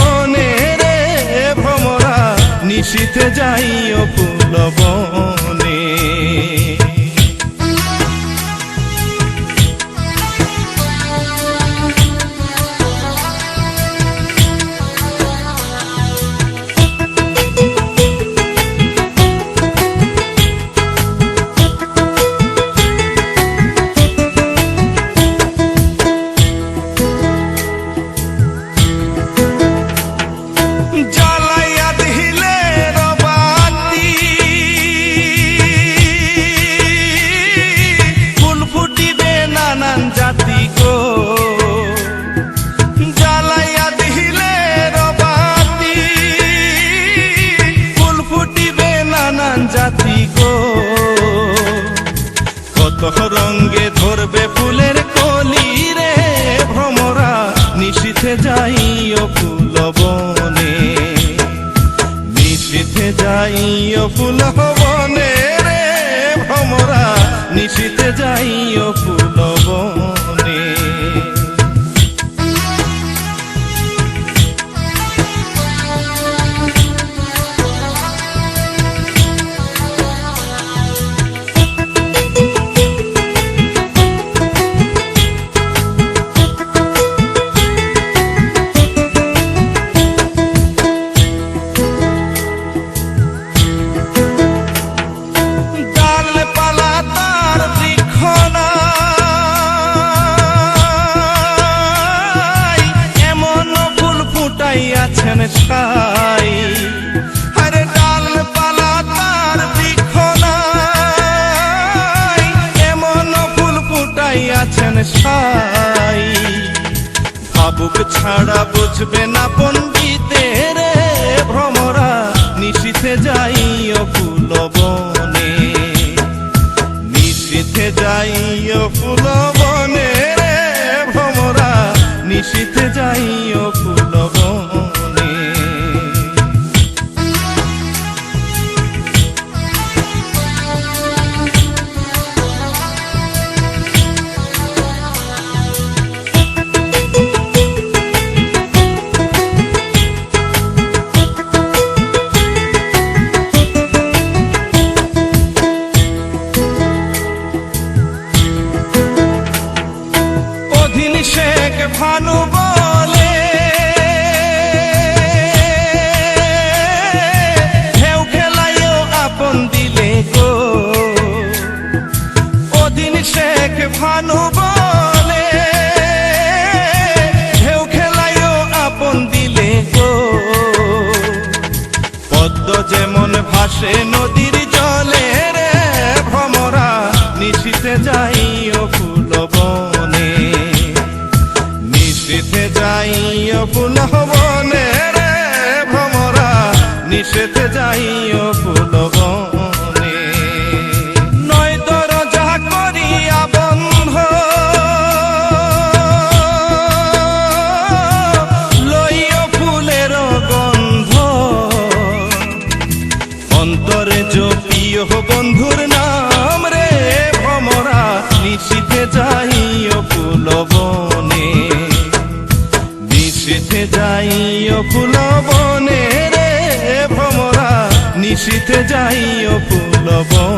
বনে রে ভ্রমরা নিশীথে যাইও ফুল বনে। জ্বালাইয়া দিলে রবাতি ফুল ফুটিবে নানান জাতি গো। জ্বালাইয়া দিলে রবাতি ফুল ফুটিবে নানান জাতি গো। কত রঙ্গে ধরবে ফুলের কলি রে ভ্রমরা নিশীথে যাইও ফুল বনে। নিশীথে যাইও ফুল বনে রে ভ্রমরা নিশীথে যাইও ফুল বনে। আছেন ছাই আরে ডালপালা তার বৃক্ষ নাই, এমন ফুল ফুটাইয়াছেন ছাই। ভাবুক ছাড়া বুঝবে না পণ্ডিতের ভ্রমরা নিশীথে যাইও ফুল বনে। নিশীথে যাইও ফুল বনে রে ভ্রমরা নিশীথে যাইও ফুল বনে। অধীন শেখ ভানু বলে ঢেউ খেলাইও আপন দিলে গো। অধীন শেখ ভানু বলে ঢেউ খেলাইও আপন দিলে গো। পদ্ম যেমন ভাসে নদীর জলে রে ভ্রমরা নিশীথে যাইও ফুল বনে। নিশীথে যাইও ফুল বনে রে ভ্রমরা নিশীথে যাইও ফুল বনে। নয় দরজা করিয়া বন্ধ লইও ফুলের গন্ধ। অন্তরে জপিও বন্ধুর নাম রে ভ্রমরা নিশীথে যাইও ফুল বনে। নিশীথে যাইও ফুল বনে রে ভ্রমরা নিশীথে যাইও ফুল বনে।